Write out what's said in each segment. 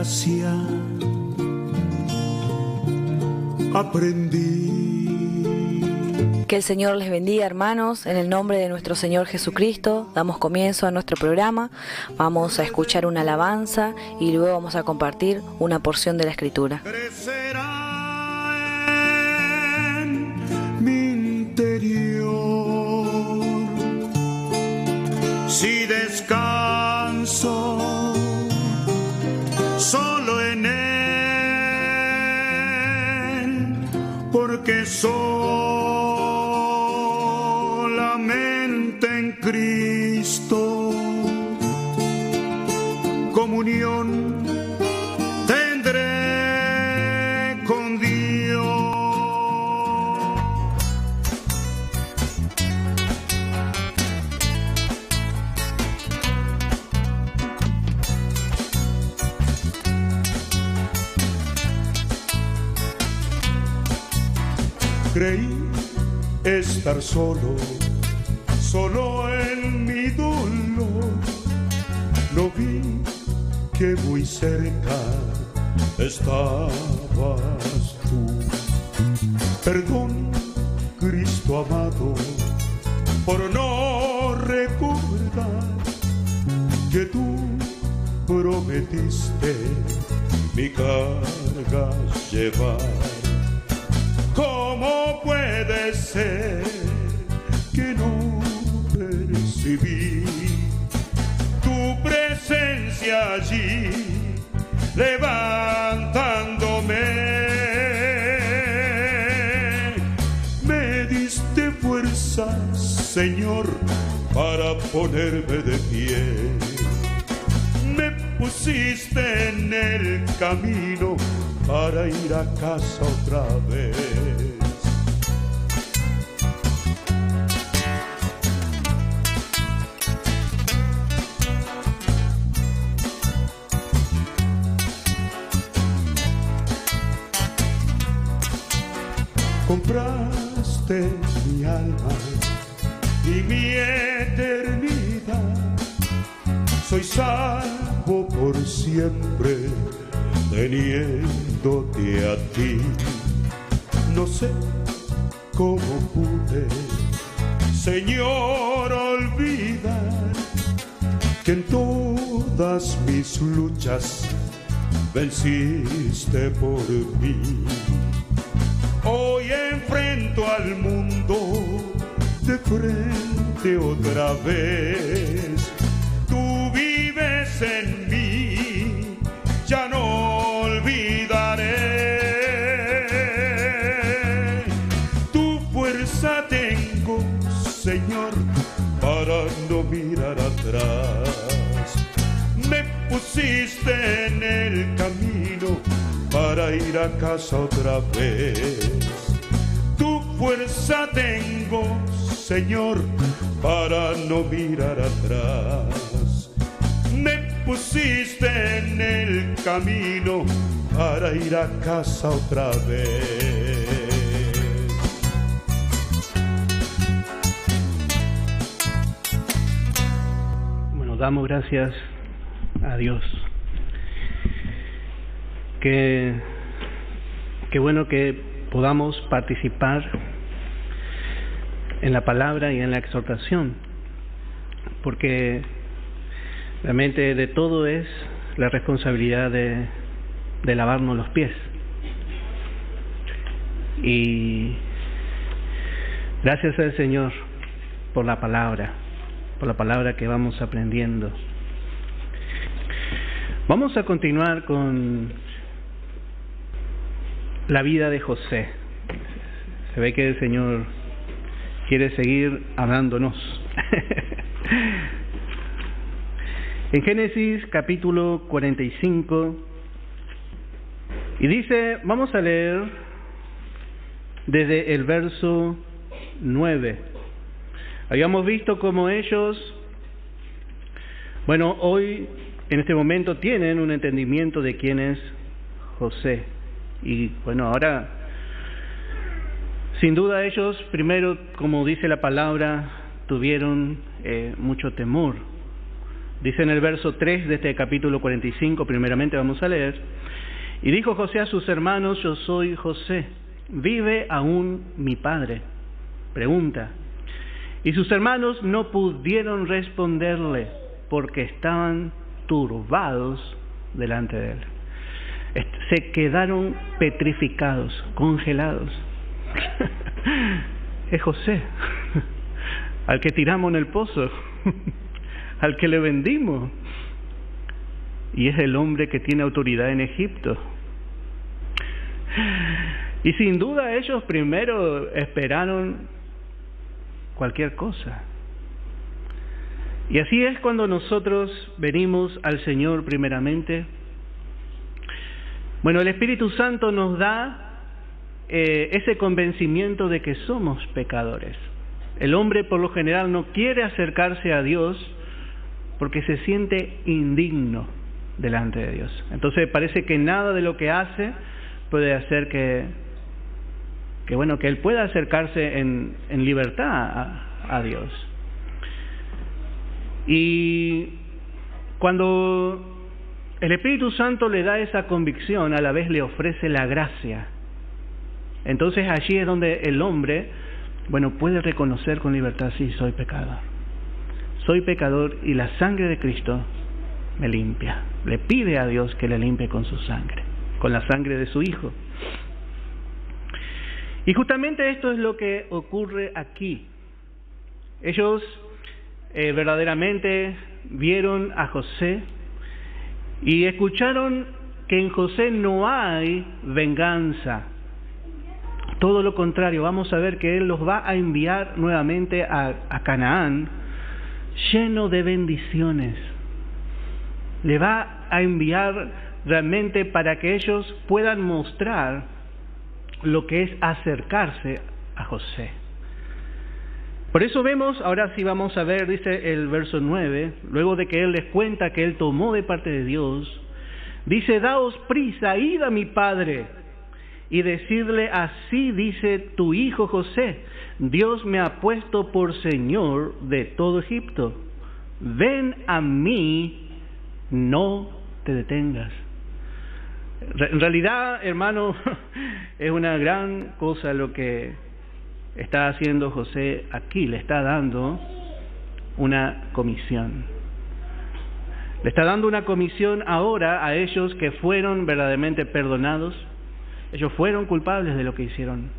gracia aprendí. Que el Señor les bendiga, hermanos. En el nombre de nuestro Señor Jesucristo damos comienzo a nuestro programa. Vamos a escuchar una alabanza y luego vamos a compartir una porción de la Escritura. Crecerá en mi interior si descanso solo en Él, porque solamente en Cristo comunión tendré con Dios. Creí estar solo en mi dolor. No vi que muy cerca estabas tú. Perdón, Cristo amado, por no recordar que tú prometiste mi carga llevar. ¿Cómo puede ser que no percibí tu presencia allí levantándome? Me diste fuerzas, Señor, para ponerme de pie. Me pusiste en el camino para ir a casa otra vez. Compraste mi alma y mi eternidad. Soy salvo por siempre, teniéndote a ti. No sé cómo pude, Señor, olvidar que en todas mis luchas venciste por mí. Hoy enfrento al mundo de frente otra vez. Tú vives en mí, ya no olvidaré. Tu fuerza tengo, Señor, para no mirar atrás. Me pusiste en el camino para ir a casa otra vez. Tu fuerza tengo, Señor, para no mirar atrás. Me pusiste en el camino para ir a casa otra vez. Bueno, damos gracias a Dios. Qué bueno que podamos participar en la palabra y en la exhortación, porque realmente de todo es la responsabilidad de lavarnos los pies. Y gracias al Señor por la palabra que vamos aprendiendo. Vamos a continuar con la vida de José. Se ve que el Señor quiere seguir hablándonos. En Génesis capítulo 45, y dice, vamos a leer desde el verso 9. Habíamos visto cómo ellos, hoy en este momento tienen un entendimiento de quién es José. Y ahora, sin duda ellos, primero, como dice la palabra, tuvieron mucho temor, Dice en el verso 3 de este capítulo 45, primeramente vamos a leer: y dijo José a sus hermanos: yo soy José, ¿vive aún mi padre? Pregunta. Y sus hermanos no pudieron responderle porque estaban turbados delante de él. Se quedaron petrificados, congelados. Es José, al que tiramos en el pozo, al que le vendimos, y es el hombre que tiene autoridad en Egipto. Y sin duda ellos primero esperaron cualquier cosa. Y así es cuando nosotros venimos al Señor primeramente. Bueno, el Espíritu Santo nos da ese convencimiento de que somos pecadores. El hombre por lo general no quiere acercarse a Dios porque se siente indigno delante de Dios. Entonces parece que nada de lo que hace puede hacer que él pueda acercarse en libertad a Dios. Y cuando el Espíritu Santo le da esa convicción, a la vez le ofrece la gracia. Entonces allí es donde el hombre, puede reconocer con libertad: sí, soy pecador. Soy pecador y la sangre de Cristo me limpia. Le pide a Dios que le limpie con su sangre, con la sangre de su Hijo. Y justamente esto es lo que ocurre aquí. Ellos verdaderamente vieron a José y escucharon que en José no hay venganza. Todo lo contrario, vamos a ver que Él los va a enviar nuevamente a Canaán lleno de bendiciones. Le va a enviar realmente para que ellos puedan mostrar lo que es acercarse a José. Por eso vemos, ahora sí vamos a ver, dice el verso 9, luego de que Él les cuenta que Él tomó de parte de Dios, dice: daos prisa, id a mi padre y decirle: así dice tu hijo José, Dios me ha puesto por señor de todo Egipto. Ven a mí, no te detengas. En realidad, hermano, es una gran cosa lo que está haciendo José aquí. Le está dando una comisión. Le está dando una comisión ahora a ellos que fueron verdaderamente perdonados. Ellos fueron culpables de lo que hicieron.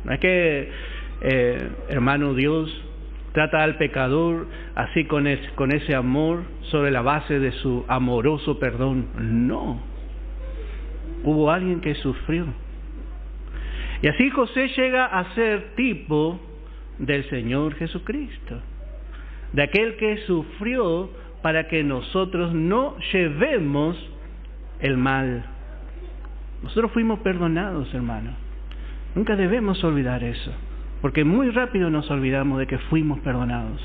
No es que, hermano, Dios trata al pecador así con ese amor sobre la base de su amoroso perdón. No. Hubo alguien que sufrió. Y así José llega a ser tipo del Señor Jesucristo, de aquel que sufrió para que nosotros no llevemos el mal. Nosotros fuimos perdonados, hermano. Nunca debemos olvidar eso, porque muy rápido nos olvidamos de que fuimos perdonados.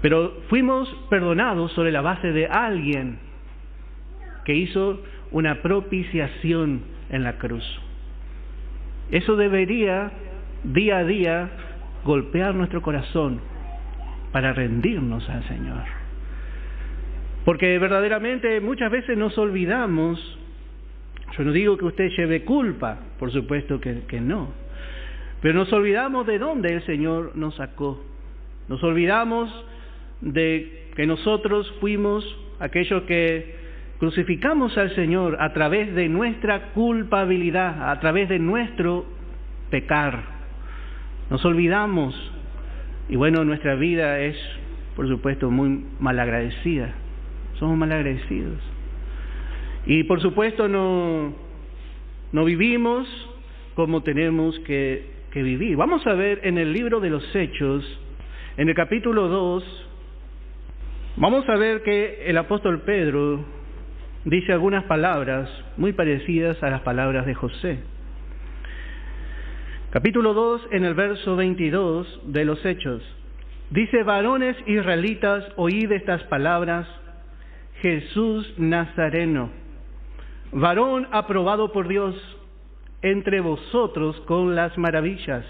Pero fuimos perdonados sobre la base de alguien que hizo una propiciación en la cruz. Eso debería día a día golpear nuestro corazón para rendirnos al Señor. Porque verdaderamente muchas veces nos olvidamos. Yo no digo que usted lleve culpa, por supuesto que no. Pero nos olvidamos de dónde el Señor nos sacó. Nos olvidamos de que nosotros fuimos aquellos que crucificamos al Señor a través de nuestra culpabilidad, a través de nuestro pecar. Nos olvidamos. Y nuestra vida es, por supuesto, muy malagradecida. Somos malagradecidos. Y por supuesto no vivimos como tenemos que vivir. Vamos a ver en el libro de los Hechos, en el capítulo 2, vamos a ver que el apóstol Pedro dice algunas palabras muy parecidas a las palabras de José. Capítulo 2, en el verso 22 de los Hechos. Dice: varones israelitas, oíd estas palabras. Jesús Nazareno, varón aprobado por Dios entre vosotros con las maravillas,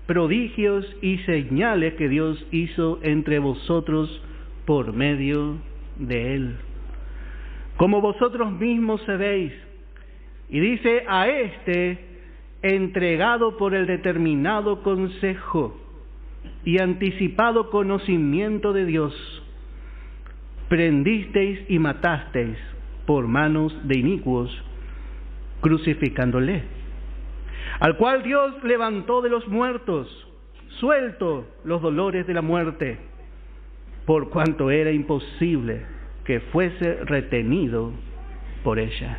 prodigios y señales que Dios hizo entre vosotros por medio de él. Como vosotros mismos sabéis, y dice a este entregado por el determinado consejo y anticipado conocimiento de Dios, prendisteis y matasteis por manos de inicuos, crucificándole, al cual Dios levantó de los muertos, suelto los dolores de la muerte, por cuanto era imposible que fuese retenido por ella.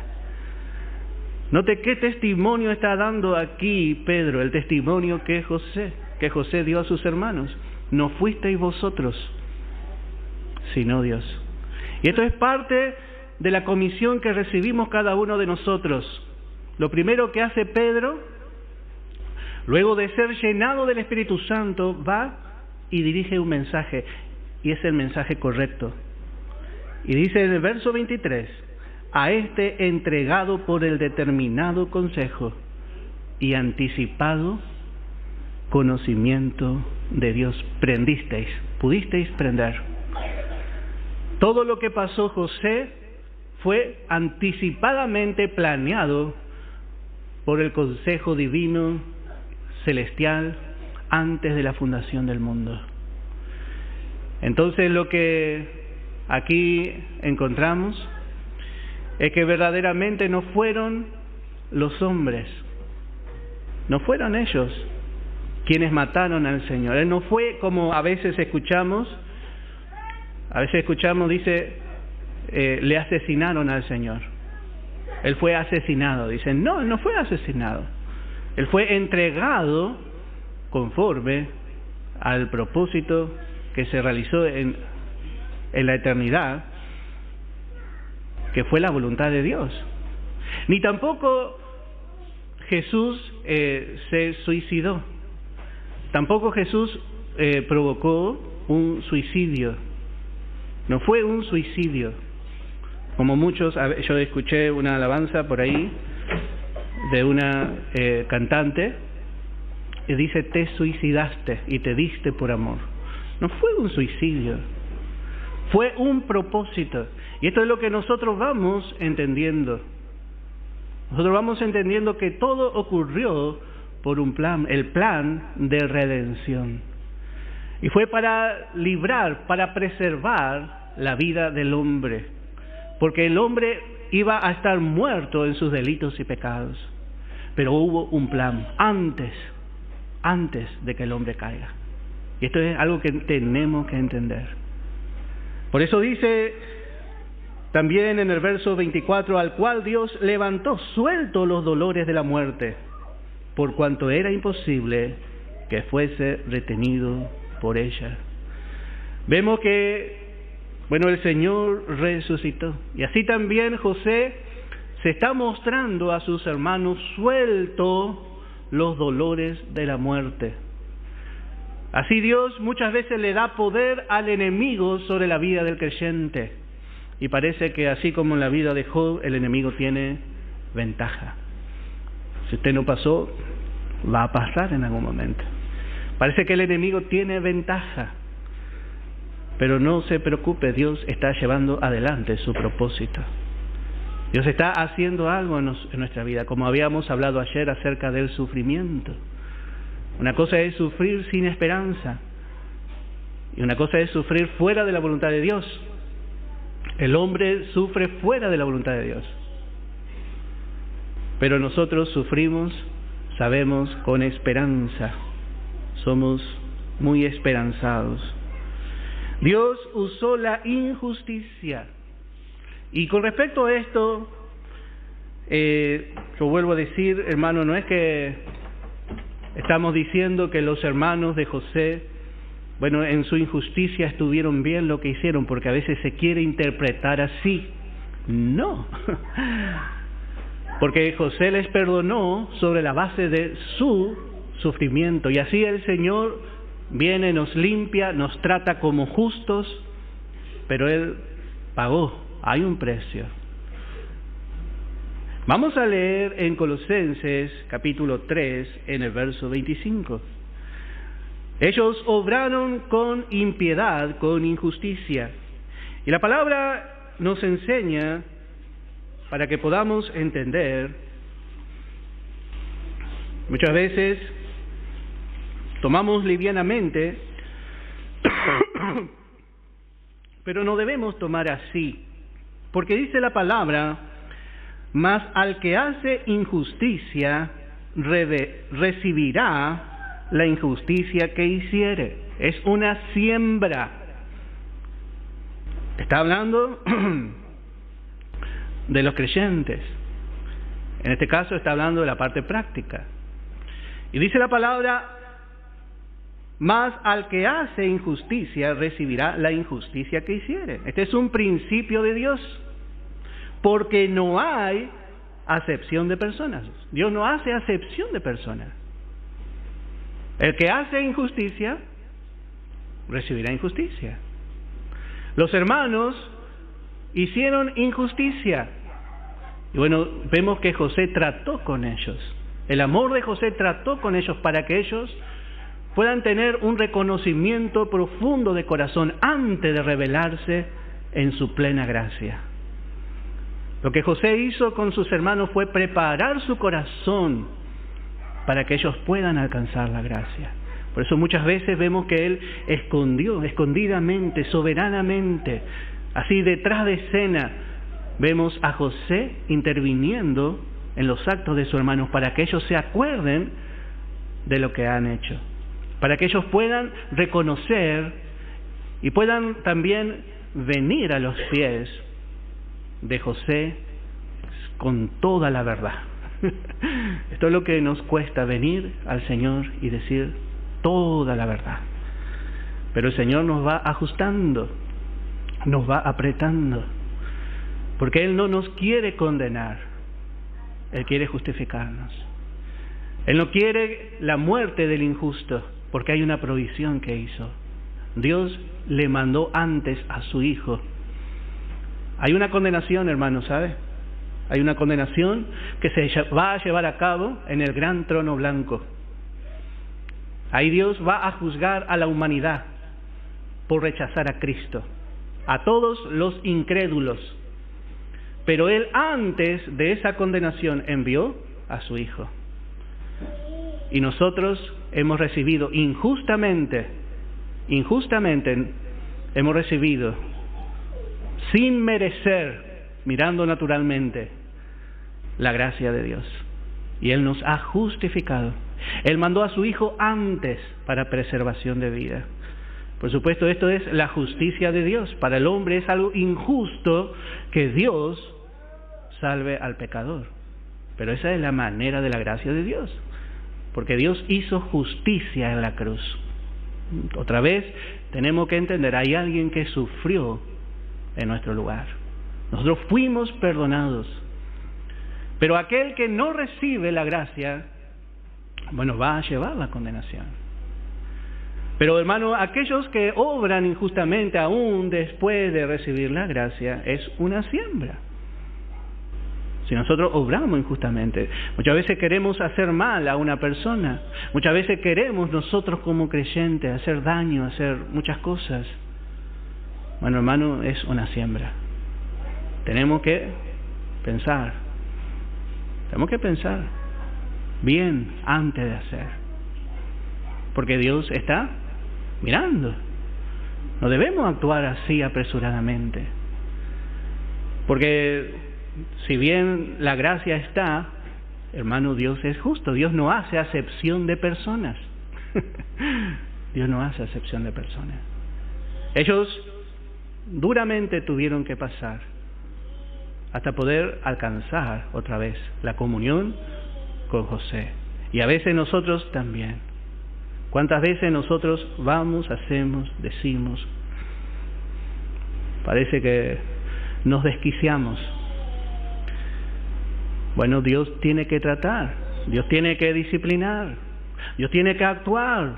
Note qué testimonio está dando aquí Pedro, el testimonio que José dio a sus hermanos. No fuisteis vosotros, sino Dios. Y esto es parte de la comisión que recibimos cada uno de nosotros. Lo primero que hace Pedro, luego de ser llenado del Espíritu Santo, va y dirige un mensaje, y es el mensaje correcto. Y dice en el verso 23, a este entregado por el determinado consejo y anticipado conocimiento de Dios, prendisteis, pudisteis prender. Todo lo que pasó José fue anticipadamente planeado por el consejo divino celestial antes de la fundación del mundo. Entonces lo que aquí encontramos es que verdaderamente no fueron los hombres, no fueron ellos quienes mataron al Señor. Él no fue como a veces escuchamos, dice, le asesinaron al Señor. Él fue asesinado. Dicen, no, él no fue asesinado. Él fue entregado conforme al propósito que se realizó en la eternidad, que fue la voluntad de Dios. Ni tampoco Jesús se suicidó. Tampoco Jesús provocó un suicidio. No fue un suicidio. Como muchos, yo escuché una alabanza por ahí de una cantante y dice, te suicidaste y te diste por amor. No fue un suicidio. Fue un propósito. Y esto es lo que nosotros vamos entendiendo. Nosotros vamos entendiendo que todo ocurrió por un plan, el plan de redención. Y fue para librar, para preservar la vida del hombre. Porque el hombre iba a estar muerto en sus delitos y pecados. Pero hubo un plan antes de que el hombre caiga. Y esto es algo que tenemos que entender. Por eso dice también en el verso 24, al cual Dios levantó suelto los dolores de la muerte, por cuanto era imposible que fuese retenido por ella. Vemos que, el Señor resucitó. Y así también José se está mostrando a sus hermanos suelto los dolores de la muerte. Así Dios muchas veces le da poder al enemigo sobre la vida del creyente. Y parece que así como en la vida de Job, el enemigo tiene ventaja. Si usted no pasó, va a pasar en algún momento. Parece que el enemigo tiene ventaja. Pero no se preocupe, Dios está llevando adelante su propósito. Dios está haciendo algo en nuestra vida, como habíamos hablado ayer acerca del sufrimiento. Una cosa es sufrir sin esperanza y una cosa es sufrir fuera de la voluntad de Dios. El hombre sufre fuera de la voluntad de Dios. Pero nosotros sufrimos, sabemos, con esperanza. Somos muy esperanzados. Dios usó la injusticia. Y con respecto a esto, yo vuelvo a decir, hermano, no es que estamos diciendo que los hermanos de José, en su injusticia estuvieron bien lo que hicieron, porque a veces se quiere interpretar así. No. Porque José les perdonó sobre la base de su sufrimiento. Y así el Señor viene, nos limpia, nos trata como justos, pero Él pagó. Hay un precio. Vamos a leer en Colosenses capítulo 3, en el verso 25. Ellos obraron con impiedad, con injusticia, Y la palabra nos enseña, para que podamos entender, muchas veces tomamos livianamente, pero no debemos tomar así, porque dice la palabra: mas al que hace injusticia recibirá la injusticia que hiciere. Es una siembra. Está hablando de los creyentes. En este caso está hablando de la parte práctica. Y dice la palabra: mas al que hace injusticia recibirá la injusticia que hiciere. Este es un principio de Dios, porque no hay acepción de personas. Dios no hace acepción de personas. El que hace injusticia recibirá injusticia. Los hermanos hicieron injusticia. Y bueno, vemos que José trató con ellos. El amor de José trató con ellos para que ellos puedan tener un reconocimiento profundo de corazón antes de revelarse en su plena gracia. Lo que José hizo con sus hermanos fue preparar su corazón para que ellos puedan alcanzar la gracia. Por eso muchas veces vemos que él escondió, escondidamente, soberanamente, así detrás de escena, vemos a José interviniendo en los actos de sus hermanos para que ellos se acuerden de lo que han hecho, para que ellos puedan reconocer y puedan también venir a los pies de José con toda la verdad. Esto es lo que nos cuesta, venir al Señor y decir toda la verdad. Pero el Señor nos va ajustando, nos va apretando, porque Él no nos quiere condenar, Él quiere justificarnos. Él no quiere la muerte del injusto, porque hay una provisión que hizo. Dios le mandó antes a su Hijo. Hay una condenación, hermanos, ¿sabe? Hay una condenación que se va a llevar a cabo en el gran trono blanco. Ahí Dios va a juzgar a la humanidad por rechazar a Cristo, a todos los incrédulos. Pero Él, antes de esa condenación, envió a su Hijo. Y nosotros hemos recibido injustamente, hemos recibido, sin merecer, mirando naturalmente, la gracia de Dios. Y Él nos ha justificado. Él mandó a su Hijo antes para preservación de vida. Por supuesto, esto es la justicia de Dios. Para el hombre es algo injusto que Dios salve al pecador. Pero esa es la manera de la gracia de Dios. Porque Dios hizo justicia en la cruz. Otra vez, tenemos que entender, hay alguien que sufrió en nuestro lugar. Nosotros fuimos perdonados. Pero aquel que no recibe la gracia, bueno, va a llevar la condenación. Pero hermano, aquellos que obran injustamente aún después de recibir la gracia, es una siembra. Si nosotros obramos injustamente, muchas veces queremos hacer mal a una persona, muchas veces queremos nosotros como creyentes hacer daño, hacer muchas cosas. Bueno, hermano, es una siembra. Tenemos que pensar bien antes de hacer, porque Dios está mirando. No debemos actuar así apresuradamente, porque si bien la gracia está, hermano, Dios es justo. Dios no hace acepción de personas. Dios no hace acepción de personas. Ellos duramente tuvieron que pasar hasta poder alcanzar otra vez la comunión con José. Y a veces nosotros también. ¿Cuántas veces nosotros vamos, hacemos, decimos? Parece que nos desquiciamos. Bueno, Dios tiene que tratar, Dios tiene que disciplinar, Dios tiene que actuar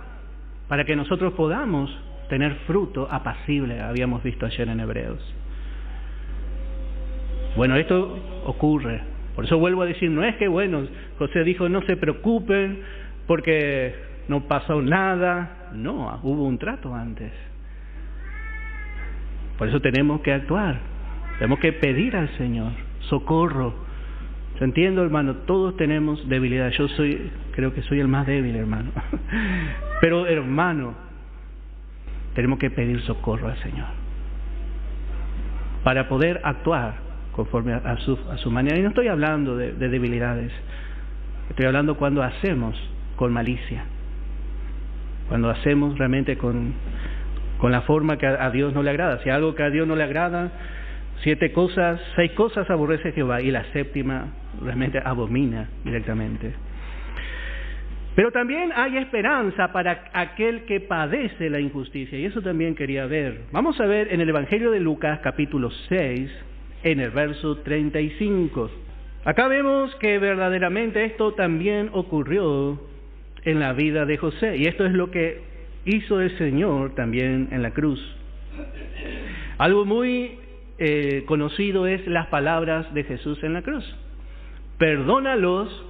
para que nosotros podamos tener fruto apacible, habíamos visto ayer en Hebreos. Bueno, esto ocurre. Por eso vuelvo a decir, no es que, bueno, José dijo, no se preocupen porque no pasó nada. No, hubo un trato antes. Por eso tenemos que actuar. Tenemos que pedir al Señor socorro. Yo entiendo, hermano, todos tenemos debilidades. Yo creo que soy el más débil, hermano. Pero, hermano, tenemos que pedir socorro al Señor para poder actuar conforme a su manera. Y no estoy hablando de debilidades. Estoy hablando cuando hacemos con malicia. Cuando hacemos realmente con la forma que a Dios no le agrada. Si algo que a Dios no le agrada, 6 cosas aborrece Jehová, y la 7ª realmente abomina directamente. Pero también hay esperanza para aquel que padece la injusticia, y eso también quería ver. Vamos a ver en el Evangelio de Lucas, capítulo 6, en el verso 35. Acá vemos que verdaderamente esto también ocurrió en la vida de José, y esto es lo que hizo el Señor también en la cruz. Algo muy conocido es las palabras de Jesús en la cruz: perdónalos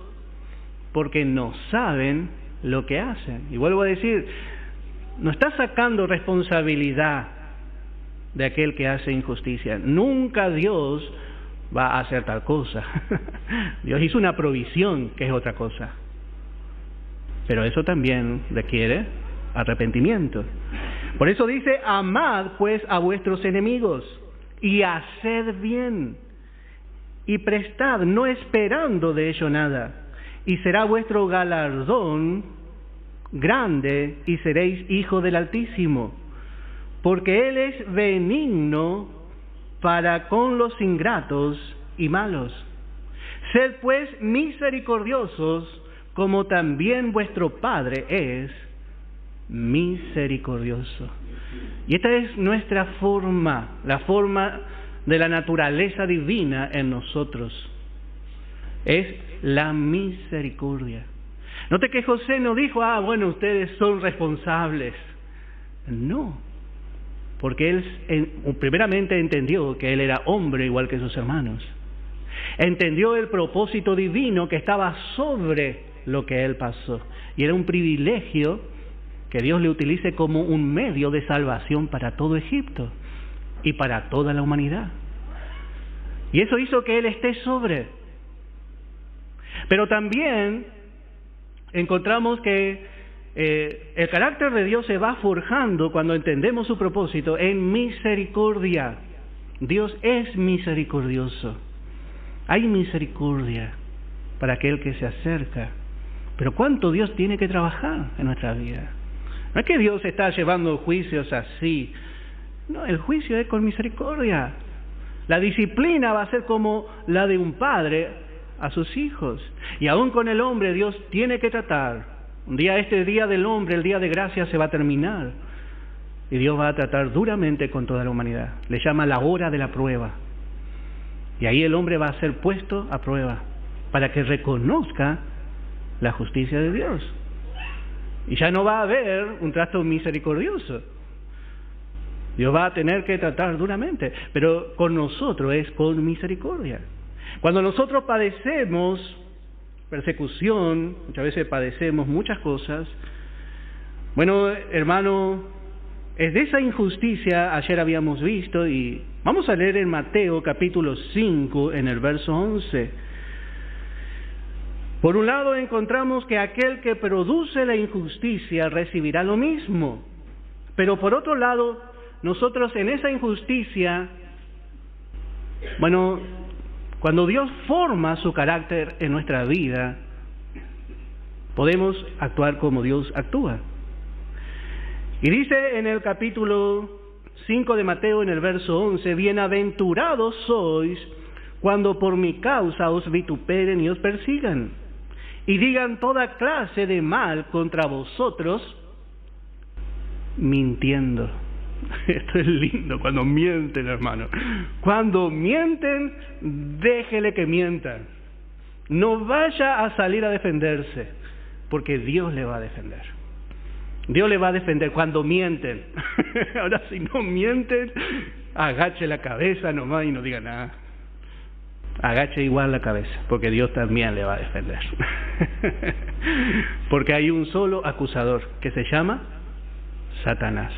porque no saben lo que hacen. Y vuelvo a decir, no está sacando responsabilidad de aquel que hace injusticia. Nunca Dios va a hacer tal cosa. Dios hizo una provisión, que es otra cosa. Pero eso también requiere arrepentimiento. Por eso dice: amad pues a vuestros enemigos y haced bien y prestad, no esperando de ello nada, y será vuestro galardón grande y seréis hijos del Altísimo, porque Él es benigno para con los ingratos y malos. Sed pues misericordiosos, como también vuestro Padre es misericordioso. Y esta es nuestra forma, la forma de la naturaleza divina en nosotros. Es la misericordia. Note que José no dijo: bueno, ustedes son responsables. No, porque él primeramente entendió que él era hombre igual que sus hermanos. Entendió el propósito divino que estaba sobre lo que él pasó. Y era un privilegio que Dios le utilice como un medio de salvación para todo Egipto y para toda la humanidad. Y eso hizo que él esté sobre. Pero también encontramos que el carácter de Dios se va forjando cuando entendemos su propósito en misericordia. Dios es misericordioso. Hay misericordia para aquel que se acerca. Pero ¿cuánto Dios tiene que trabajar en nuestra vida? No es que Dios está llevando juicios así. No, el juicio es con misericordia. La disciplina va a ser como la de un padre a sus hijos. Y aún con el hombre Dios tiene que tratar. Un día, este día del hombre, el día de gracia, se va a terminar. Y Dios va a tratar duramente con toda la humanidad. Le llama la hora de la prueba. Y ahí el hombre va a ser puesto a prueba para que reconozca la justicia de Dios. Y ya no va a haber un trato misericordioso. Dios va a tener que tratar duramente, pero con nosotros es con misericordia. Cuando nosotros padecemos persecución, muchas veces padecemos muchas cosas. Bueno, hermano, es de esa injusticia ayer habíamos visto, y vamos a leer en Mateo capítulo 5 en el verso 11. Por un lado encontramos que aquel que produce la injusticia recibirá lo mismo, pero por otro lado, nosotros en esa injusticia, bueno, cuando Dios forma su carácter en nuestra vida, podemos actuar como Dios actúa. Y dice en el capítulo 5 de Mateo, en el verso 11, bienaventurados sois cuando por mi causa os vituperen y os persigan, y digan toda clase de mal contra vosotros, mintiendo. Esto es lindo, cuando mienten, hermano. Cuando mienten, déjele que mientan. No vaya a salir a defenderse, porque Dios le va a defender. Dios le va a defender cuando mienten. Ahora, si no mienten, agache la cabeza nomás y no diga nada. Agache igual la cabeza, porque Dios también le va a defender. Porque hay un solo acusador, que se llama Satanás.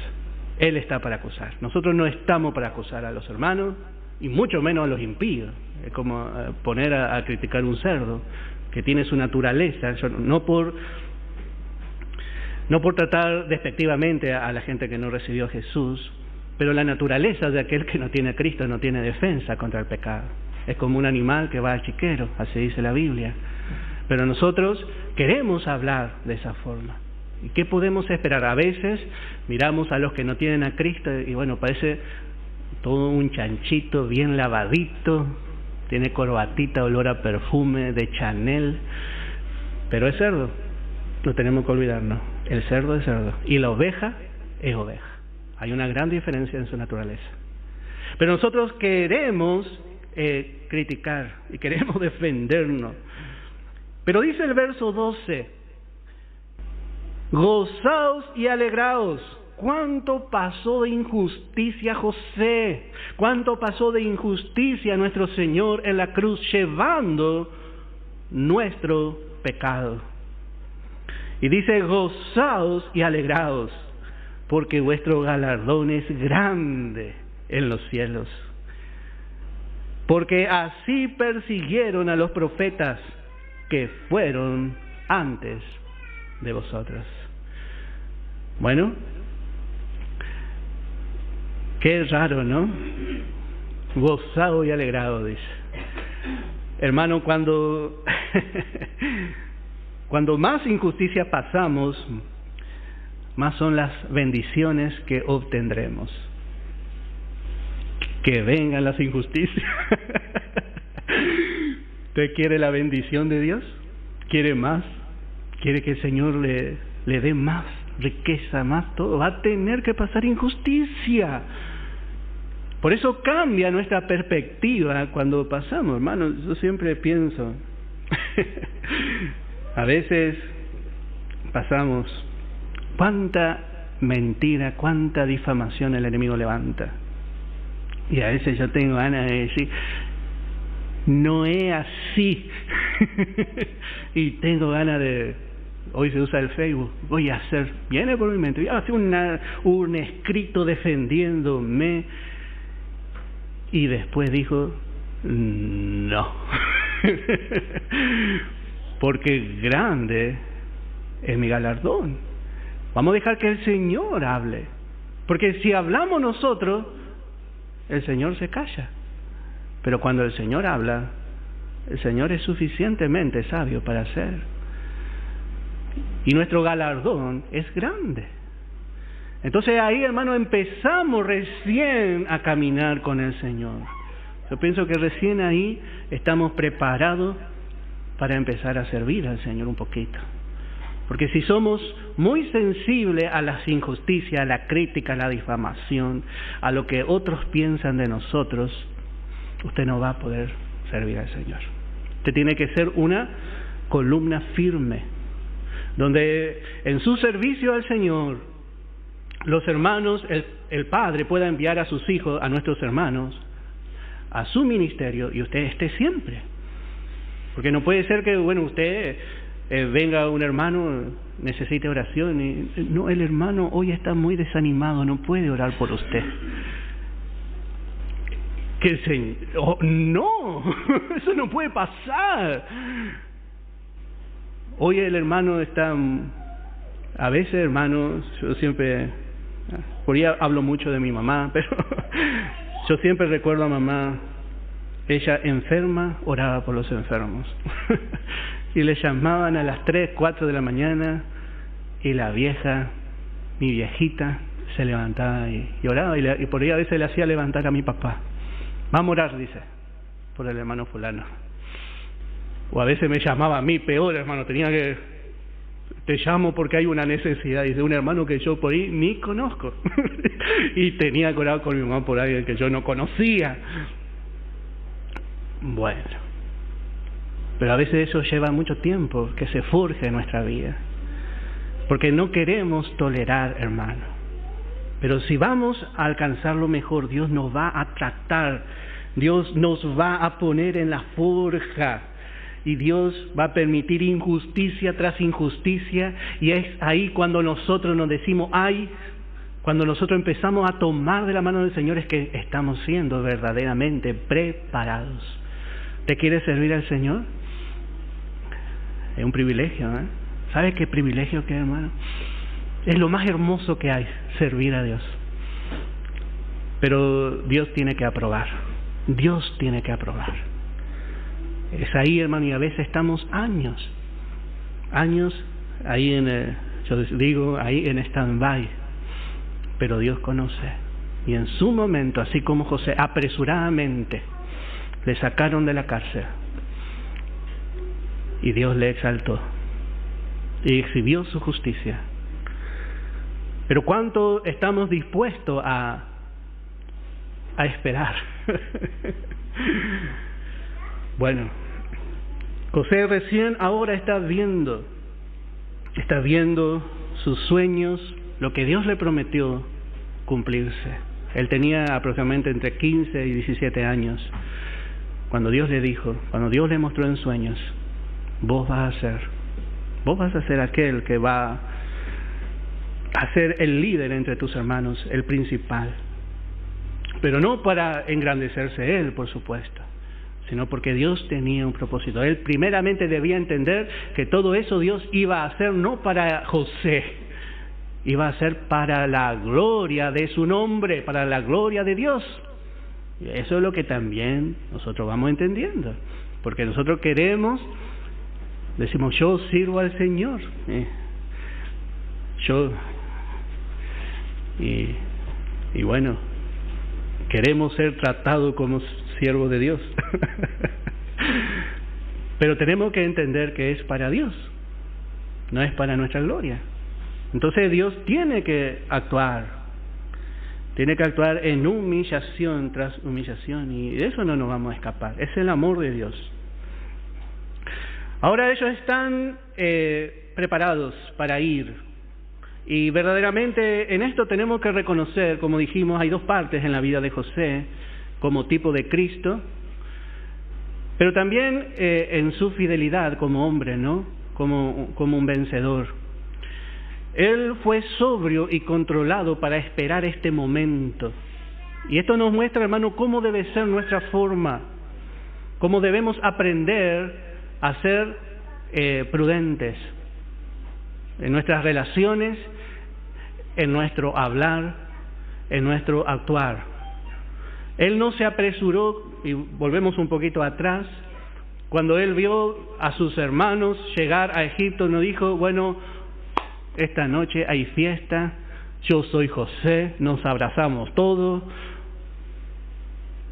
Él está para acusar. Nosotros no estamos para acusar a los hermanos, y mucho menos a los impíos. Es como poner a criticar un cerdo, que tiene su naturaleza, no por tratar despectivamente a la gente que no recibió a Jesús, pero la naturaleza de aquel que no tiene a Cristo no tiene defensa contra el pecado. Es como un animal que va al chiquero, así dice la Biblia. Pero nosotros queremos hablar de esa forma. ¿Y qué podemos esperar? A veces miramos a los que no tienen a Cristo y bueno, parece todo un chanchito bien lavadito, tiene corbatita, olor a perfume de Chanel, pero es cerdo. No tenemos que olvidarnos. El cerdo es cerdo y la oveja es oveja. Hay una gran diferencia en su naturaleza. Pero nosotros queremos criticar y queremos defendernos. Pero dice el verso 12, gozaos y alegraos. ¿Cuánto pasó de injusticia José? ¿Cuánto pasó de injusticia nuestro Señor en la cruz, llevando nuestro pecado? Y dice, gozaos y alegraos, porque vuestro galardón es grande en los cielos. Porque así persiguieron a los profetas que fueron antes de vosotros. Bueno, qué raro, ¿no? Gozado y alegrado, dice. Hermano, cuando más injusticia pasamos, más son las bendiciones que obtendremos. Que vengan las injusticias. ¿Usted quiere la bendición de Dios? ¿Quiere más? ¿Quiere que el Señor le dé más riqueza, más todo? Va a tener que pasar injusticia. Por eso cambia nuestra perspectiva cuando pasamos, hermano. Yo siempre pienso, a veces pasamos, cuánta mentira, cuánta difamación el enemigo levanta. Y a veces yo tengo ganas de decir, no es así. Y tengo ganas de, hoy se usa el Facebook, voy a hacer, viene por mi mente, voy a hacer un escrito defendiéndome. Y después dijo, no. Porque grande es mi galardón. Vamos a dejar que el Señor hable. Porque si hablamos nosotros, el Señor se calla. Pero cuando el Señor habla, el Señor es suficientemente sabio para hacer. Y nuestro galardón es grande. Entonces ahí, hermano, empezamos recién a caminar con el Señor. Yo pienso que recién ahí estamos preparados para empezar a servir al Señor un poquito. Porque si somos muy sensibles a las injusticias, a la crítica, a la difamación, a lo que otros piensan de nosotros, usted no va a poder servir al Señor. Usted tiene que ser una columna firme, donde en su servicio al Señor, los hermanos, el Padre pueda enviar a sus hijos, a nuestros hermanos, a su ministerio, y usted esté siempre. Porque no puede ser que, bueno, usted venga un hermano, necesite oración, y no, el hermano hoy está muy desanimado, no puede orar por usted. Que el Señor, oh, no, eso no puede pasar. Hoy el hermano está, a veces, hermanos, yo siempre, por ahí hablo mucho de mi mamá, pero yo siempre recuerdo a mamá, ella enferma, oraba por los enfermos. Y le llamaban a las 3, 4 de la mañana, y la vieja, mi viejita, se levantaba y oraba, y por ahí a veces le hacía levantar a mi papá. Vamos a orar, dice, por el hermano fulano. O a veces me llamaba a mí, peor, hermano, tenía que, te llamo porque hay una necesidad, dice, un hermano que yo por ahí ni conozco. Y tenía que orar con mi mamá por alguien que yo no conocía. Bueno, pero a veces eso lleva mucho tiempo que se forje en nuestra vida, porque no queremos tolerar, hermano. Pero si vamos a alcanzar lo mejor, Dios nos va a tratar, Dios nos va a poner en la forja, y Dios va a permitir injusticia tras injusticia, y es ahí cuando nosotros nos decimos, ay, Cuando nosotros empezamos a tomar de la mano del Señor es que estamos siendo verdaderamente preparados. ¿Te quieres servir al Señor? Es un privilegio, ¿eh? ¿Sabes qué privilegio que es, hermano? Es lo más hermoso que hay, servir a Dios. Pero Dios tiene que aprobar. Dios tiene que aprobar. Es ahí, hermano, y a veces estamos años ahí ahí en stand-by. Pero Dios conoce. Y en su momento, así como José, apresuradamente le sacaron de la cárcel. Y Dios le exaltó. Y exhibió su justicia. Pero ¿cuánto estamos dispuestos a esperar? Bueno, José recién ahora está viendo sus sueños, lo que Dios le prometió cumplirse. Él tenía aproximadamente entre 15 y 17 años cuando Dios le mostró en sueños: vos vas a ser aquel que va a ser el líder entre tus hermanos, el principal. Pero no para engrandecerse él, por supuesto, sino porque Dios tenía un propósito. Él primeramente debía entender que todo eso Dios iba a hacer no para José, iba a ser para la gloria de su nombre, para la gloria de Dios. Y eso es lo que también nosotros vamos entendiendo, porque nosotros decimos, yo sirvo al Señor. Y bueno, queremos ser tratados como siervos de Dios. Pero tenemos que entender que es para Dios, no es para nuestra gloria. Entonces Dios tiene que actuar en humillación tras humillación, y de eso no nos vamos a escapar. Es el amor de Dios. Ahora ellos están preparados para ir. Y verdaderamente en esto tenemos que reconocer, como dijimos, hay dos partes en la vida de José como tipo de Cristo, pero también en su fidelidad como hombre, ¿no? Como un vencedor. Él fue sobrio y controlado para esperar este momento. Y esto nos muestra, hermano, cómo debe ser nuestra forma, cómo debemos aprender a ser prudentes en nuestras relaciones, en nuestro hablar, en nuestro actuar. Él no se apresuró, y volvemos un poquito atrás, cuando él vio a sus hermanos llegar a Egipto, no dijo, bueno, esta noche hay fiesta, yo soy José, nos abrazamos todos,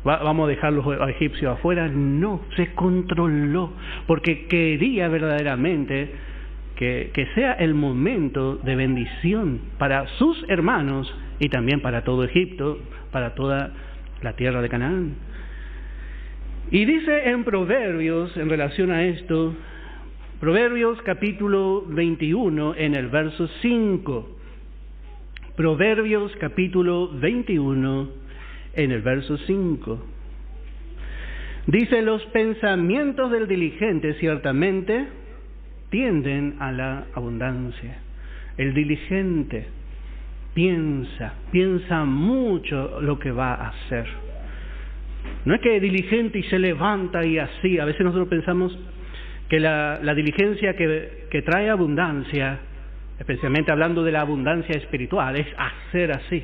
vamos a dejar los egipcios afuera. No, se controló, porque quería verdaderamente que sea el momento de bendición para sus hermanos y también para todo Egipto, para toda la tierra de Canaán. Y dice en Proverbios, en relación a esto, Proverbios capítulo 21 en el verso 5. Proverbios capítulo 21 en el verso 5. Dice, los pensamientos del diligente ciertamente tienden a la abundancia. El diligente piensa mucho lo que va a hacer. No es que es diligente y se levanta y así. A veces nosotros pensamos que la diligencia que trae abundancia, especialmente hablando de la abundancia espiritual, es hacer así.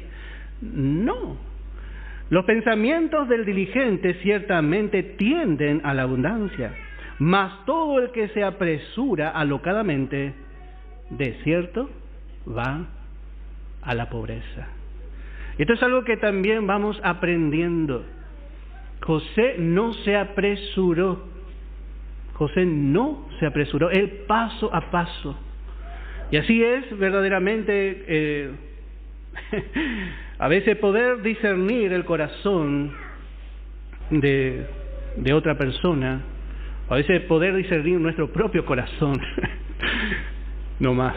No. Los pensamientos del diligente ciertamente tienden a la abundancia, mas todo el que se apresura alocadamente, de cierto, va a la pobreza. Y esto es algo que también vamos aprendiendo. José no se apresuró. Él paso a paso. Y así es verdaderamente a veces poder discernir el corazón de otra persona, a veces poder discernir nuestro propio corazón, no más.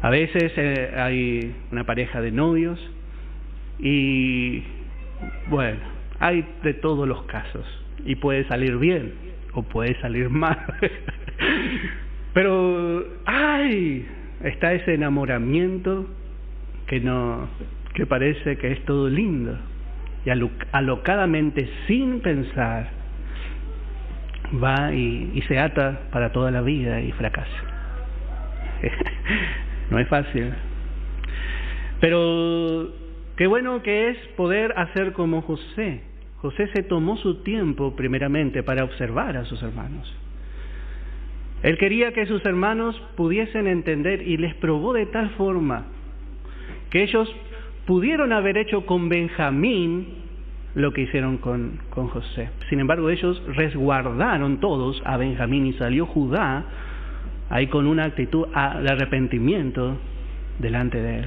A veces hay una pareja de novios y bueno, hay de todos los casos y puede salir bien o puede salir mal. Pero está ese enamoramiento que parece que es todo lindo, y alocadamente, sin pensar, va y se ata para toda la vida y fracasa. No es fácil. Pero qué bueno que es poder hacer como José. José se tomó su tiempo primeramente para observar a sus hermanos. Él quería que sus hermanos pudiesen entender y les probó de tal forma que ellos pudieron haber hecho con Benjamín lo que hicieron con José. Sin embargo, ellos resguardaron todos a Benjamín y salió Judá ahí con una actitud de arrepentimiento delante de él.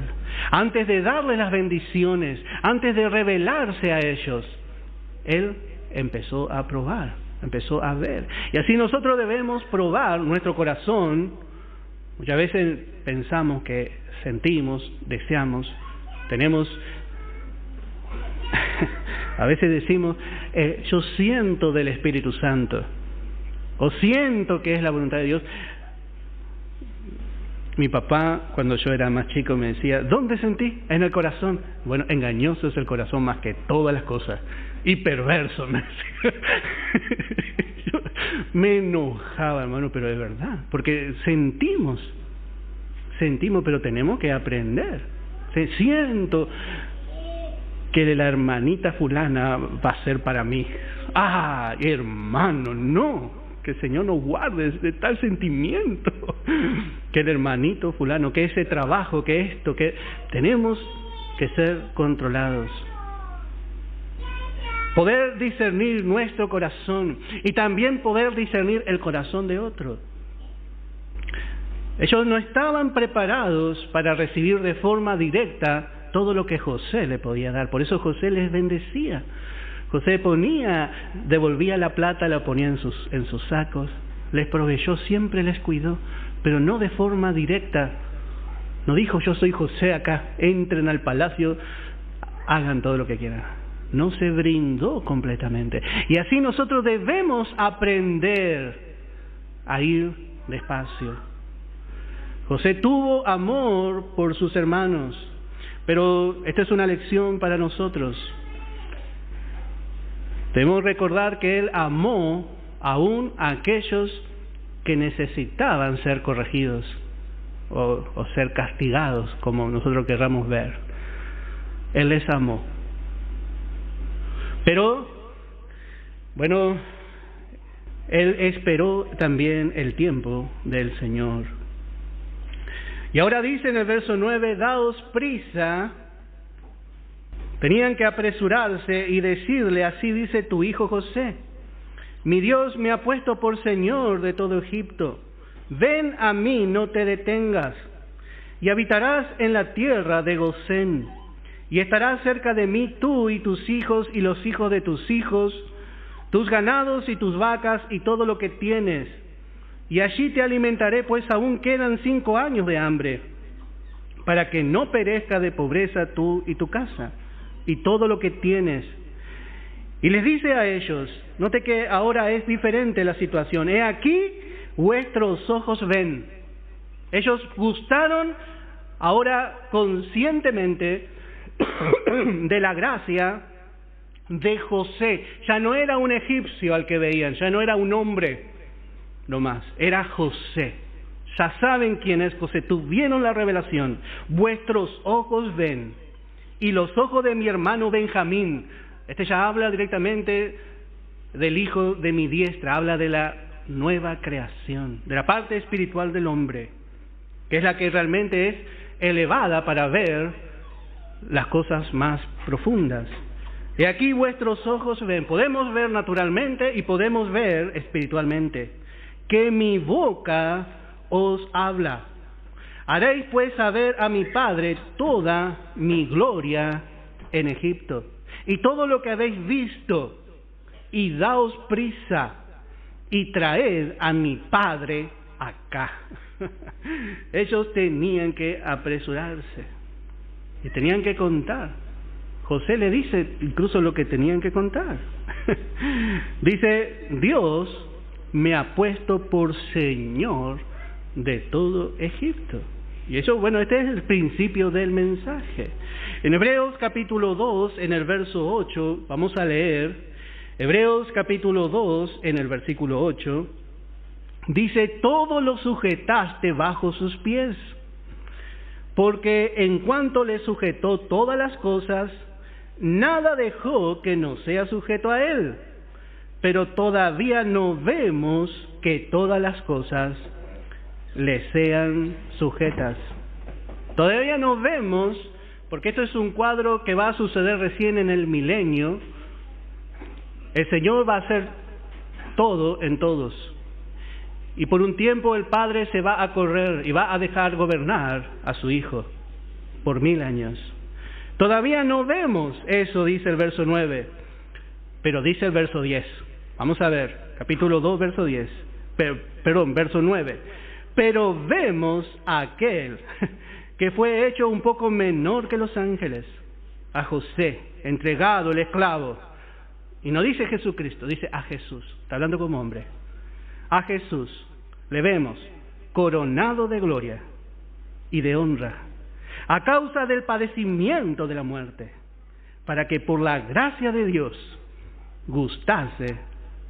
Antes de darles las bendiciones, antes de revelarse a ellos, él empezó a probar, empezó a ver. Y así nosotros debemos probar nuestro corazón. Muchas veces pensamos que sentimos, deseamos, tenemos... A veces decimos, yo siento del Espíritu Santo, o siento que es la voluntad de Dios. Mi papá, cuando yo era más chico, me decía, ¿dónde sentí? En el corazón. Bueno, engañoso es el corazón más que todas las cosas, y perverso, me decía. Yo me enojaba, hermano, pero es verdad, porque sentimos, pero tenemos que aprender. Siento que de la hermanita fulana va a ser para mí. ¡Ah, hermano, no! Que el Señor nos guarde de tal sentimiento. Que el hermanito fulano, que ese trabajo, que esto, que... Tenemos que ser controlados. Poder discernir nuestro corazón y también poder discernir el corazón de otro. Ellos no estaban preparados para recibir de forma directa todo lo que José le podía dar. Por eso José les bendecía. José devolvía la plata, la ponía en sus sacos, les proveyó, siempre les cuidó, pero no de forma directa. No dijo, yo soy José acá, entren al palacio, hagan todo lo que quieran. No se brindó completamente. Y así nosotros debemos aprender a ir despacio. José tuvo amor por sus hermanos. Pero esta es una lección para nosotros. Debemos recordar que Él amó aún a aquellos que necesitaban ser corregidos o ser castigados, como nosotros querramos ver. Él les amó. Pero, bueno, Él esperó también el tiempo del Señor. Y ahora dice en el verso 9, daos prisa. Tenían que apresurarse y decirle, así dice tu hijo José, mi Dios me ha puesto por Señor de todo Egipto. Ven a mí, no te detengas, y habitarás en la tierra de Gosén, y estarás cerca de mí tú y tus hijos y los hijos de tus hijos, tus ganados y tus vacas y todo lo que tienes. Y allí te alimentaré, pues aún quedan 5 años de hambre, para que no perezca de pobreza tú y tu casa, y todo lo que tienes. Y les dice a ellos, note que ahora es diferente la situación. He aquí, vuestros ojos ven. Ellos gustaron ahora conscientemente de la gracia de José. Ya no era un egipcio al que veían, ya no era un hombre. No más, era José. Ya saben quién es José, tuvieron la revelación. Vuestros ojos ven, y los ojos de mi hermano Benjamín. Este ya habla directamente del hijo de mi diestra, habla de la nueva creación, de la parte espiritual del hombre, que es la que realmente es elevada para ver las cosas más profundas. Y aquí vuestros ojos ven, podemos ver naturalmente y podemos ver espiritualmente. Que mi boca os habla. Haréis pues saber a mi padre toda mi gloria en Egipto, y todo lo que habéis visto, y daos prisa, y traed a mi padre acá. Ellos tenían que apresurarse, y tenían que contar. José le dice incluso lo que tenían que contar. Dice, Dios me ha puesto por Señor de todo Egipto. Y eso, bueno, este es el principio del mensaje. En Hebreos capítulo 2, en el verso 8, vamos a leer, Hebreos capítulo 2, en el versículo 8, dice, todo lo sujetaste bajo sus pies, porque en cuanto le sujetó todas las cosas, nada dejó que no sea sujeto a él. Pero todavía no vemos que todas las cosas le sean sujetas. Todavía no vemos, porque esto es un cuadro que va a suceder recién en el milenio. El Señor va a hacer todo en todos. Y por un tiempo el Padre se va a correr y va a dejar gobernar a su Hijo por 1000 años. Todavía no vemos eso, dice el verso 9, pero dice el verso 10. Vamos a ver, capítulo 2, verso 10. Verso 9. Pero vemos a aquel que fue hecho un poco menor que los ángeles, a José, entregado el esclavo. Y no dice Jesucristo, dice a Jesús. Está hablando como hombre. A Jesús le vemos coronado de gloria y de honra, a causa del padecimiento de la muerte, para que por la gracia de Dios gustase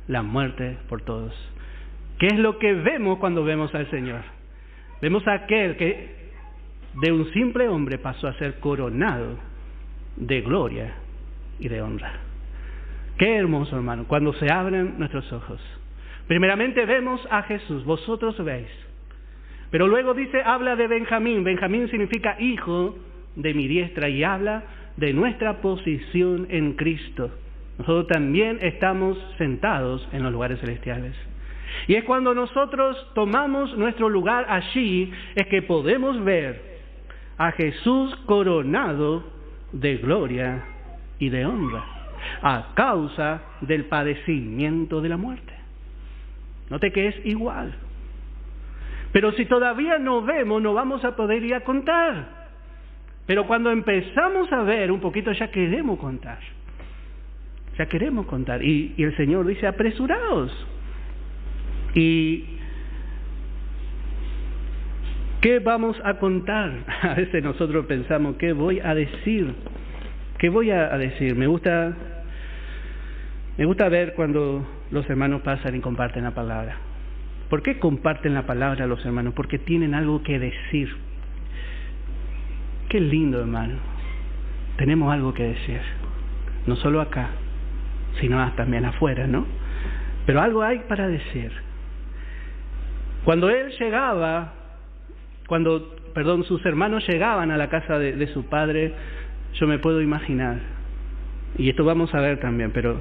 la muerte por todos. ¿Qué es lo que vemos cuando vemos al Señor? Vemos a aquel que de un simple hombre pasó a ser coronado de gloria y de honra. Qué hermoso, hermano, cuando se abren nuestros ojos. Primeramente vemos a Jesús, vosotros veis. Pero luego dice, habla de Benjamín. Benjamín significa hijo de mi diestra y habla de nuestra posición en Cristo. Nosotros también estamos sentados en los lugares celestiales. Y es cuando nosotros tomamos nuestro lugar allí, es que podemos ver a Jesús coronado de gloria y de honra, a causa del padecimiento de la muerte. Note que es igual. Pero si todavía no vemos, no vamos a poder ir a contar. Pero cuando empezamos a ver un poquito, ya queremos contar. Ya queremos contar. Y el Señor dice, apresuraos. ¿Y qué vamos a contar? A veces nosotros pensamos, ¿qué voy a decir? ¿Qué voy a decir? Me gusta ver cuando los hermanos pasan y comparten la palabra. ¿Por qué comparten la palabra los hermanos? Porque tienen algo que decir. Qué lindo, hermano. Tenemos algo que decir. No solo acá, sino también afuera, ¿no? Pero algo hay para decir. Cuando sus hermanos llegaban a la casa de su padre, yo me puedo imaginar, y esto vamos a ver también, pero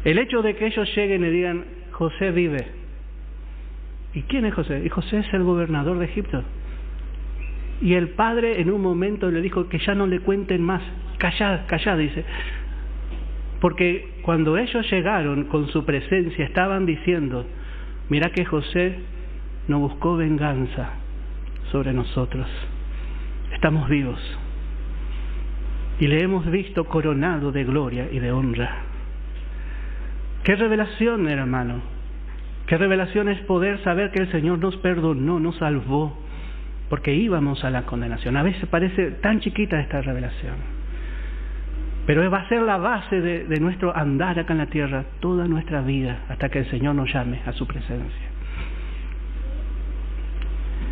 el hecho de que ellos lleguen y digan, José vive. ¿Y quién es José? Y José es el gobernador de Egipto. Y el padre en un momento le dijo que ya no le cuenten más. Callad, dice. Porque cuando ellos llegaron con su presencia, estaban diciendo, mira que José no buscó venganza sobre nosotros. Estamos vivos. Y le hemos visto coronado de gloria y de honra. ¡Qué revelación, hermano! ¡Qué revelación es poder saber que el Señor nos perdonó, nos salvó! Porque íbamos a la condenación. A veces parece tan chiquita esta revelación. Pero va a ser la base de nuestro andar acá en la tierra toda nuestra vida, hasta que el Señor nos llame a su presencia.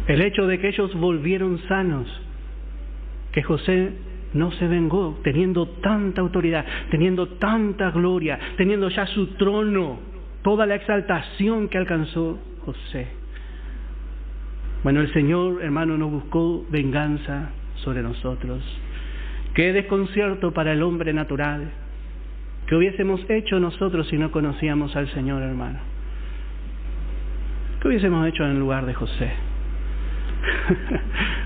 El hecho de que ellos volvieron sanos, que José no se vengó, teniendo tanta autoridad, teniendo tanta gloria, teniendo ya su trono, toda la exaltación que alcanzó José. Bueno, el Señor, hermano, no buscó venganza sobre nosotros. Qué desconcierto para el hombre natural. ¿Qué hubiésemos hecho nosotros si no conocíamos al Señor, hermano? ¿Qué hubiésemos hecho en lugar de José?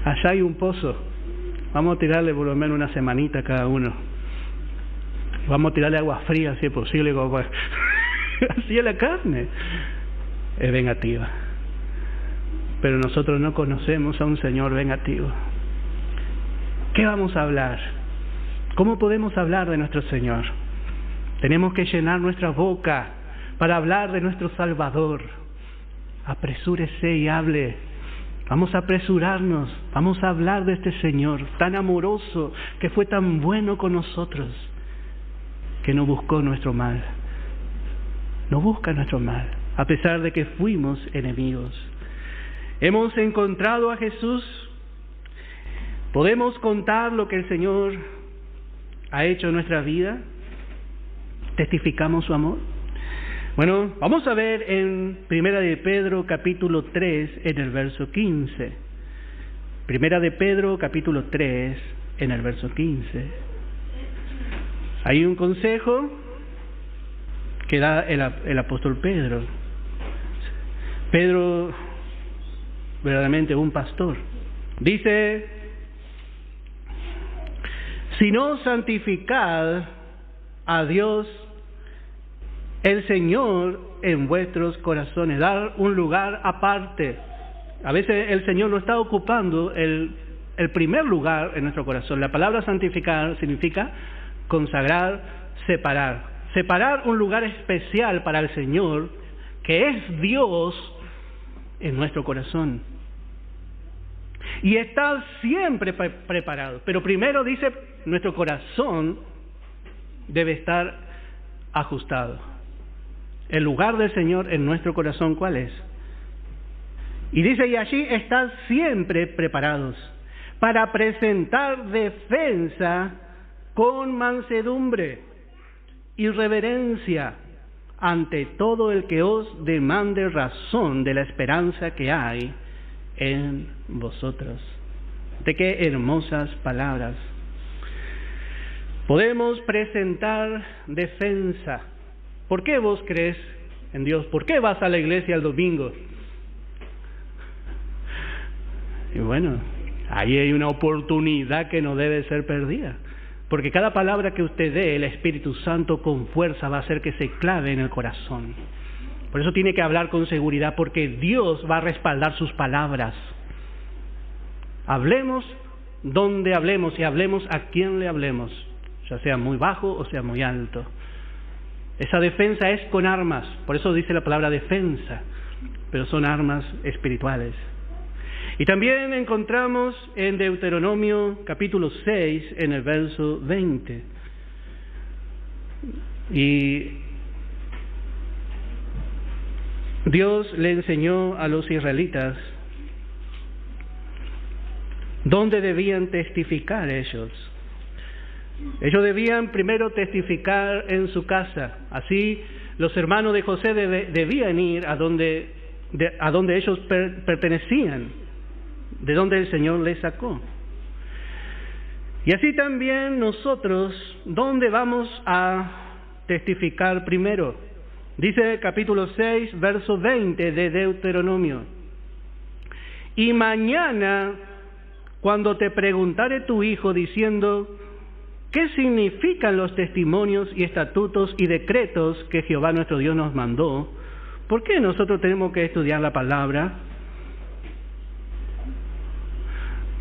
Allá hay un pozo. Vamos a tirarle por lo menos una semanita a cada uno. Vamos a tirarle agua fría, si es posible, como para... así es la carne. Es vengativa. Pero nosotros no conocemos a un Señor vengativo. ¿Qué vamos a hablar? ¿Cómo podemos hablar de nuestro Señor? Tenemos que llenar nuestra boca para hablar de nuestro Salvador. Apresúrese y hable. Vamos a apresurarnos, vamos a hablar de este Señor tan amoroso, que fue tan bueno con nosotros, que no buscó nuestro mal. No busca nuestro mal, a pesar de que fuimos enemigos. Hemos encontrado a Jesús. ¿Podemos contar lo que el Señor ha hecho en nuestra vida? ¿Testificamos su amor? Bueno, vamos a ver en Primera de Pedro capítulo 3 en el verso 15. Primera de Pedro capítulo 3 en el verso 15. Hay un consejo que da el apóstol Pedro. Pedro, verdaderamente un pastor. Dice: si no santificad a Dios el Señor en vuestros corazones, dar un lugar aparte. A veces el Señor no está ocupando el primer lugar en nuestro corazón. La palabra santificar significa consagrar, separar. Separar un lugar especial para el Señor, que es Dios, en nuestro corazón. Y estar siempre preparado. Pero primero dice, nuestro corazón debe estar ajustado. El lugar del Señor en nuestro corazón, ¿cuál es? Y dice, y allí están siempre preparados para presentar defensa con mansedumbre y reverencia ante todo el que os demande razón de la esperanza que hay en vosotros. De qué hermosas palabras. Podemos presentar defensa. ¿Por qué vos crees en Dios? ¿Por qué vas a la iglesia el domingo? Y bueno, ahí hay una oportunidad que no debe ser perdida. Porque cada palabra que usted dé, el Espíritu Santo con fuerza va a hacer que se clave en el corazón. Por eso tiene que hablar con seguridad, porque Dios va a respaldar sus palabras. Hablemos donde hablemos y hablemos a quien le hablemos, ya sea muy bajo o sea muy alto. Esa defensa es con armas, por eso dice la palabra defensa, pero son armas espirituales. Y también encontramos en Deuteronomio capítulo 6, en el verso 20. Y Dios le enseñó a los israelitas dónde debían testificar ellos. Ellos debían primero testificar en su casa. Así los hermanos de José debían ir a donde ellos pertenecían, de donde el Señor les sacó. Y así también nosotros, ¿dónde vamos a testificar primero? Dice capítulo 6, verso 20 de Deuteronomio: y mañana, cuando te preguntare tu hijo diciendo, ¿qué significan los testimonios y estatutos y decretos que Jehová nuestro Dios nos mandó? ¿Por qué nosotros tenemos que estudiar la palabra?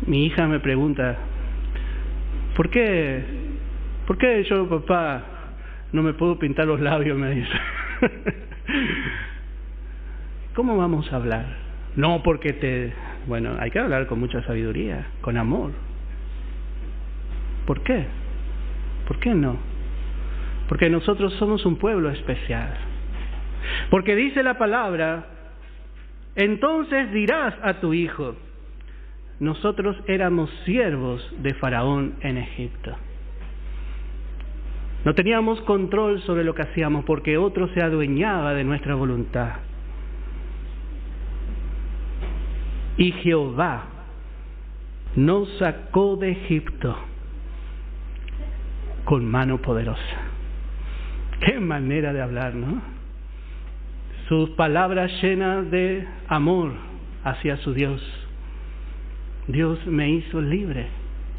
Mi hija me pregunta, ¿por qué yo, papá, no me puedo pintar los labios? Me dice. ¿Cómo vamos a hablar? No, porque bueno, hay que hablar con mucha sabiduría, con amor. ¿Por qué? ¿Por qué no? Porque nosotros somos un pueblo especial. Porque dice la palabra, entonces dirás a tu hijo, nosotros éramos siervos de Faraón en Egipto. No teníamos control sobre lo que hacíamos porque otro se adueñaba de nuestra voluntad. Y Jehová nos sacó de Egipto con mano poderosa. Qué manera de hablar, ¿no? Sus palabras llenas de amor hacia su Dios. Dios me hizo libre.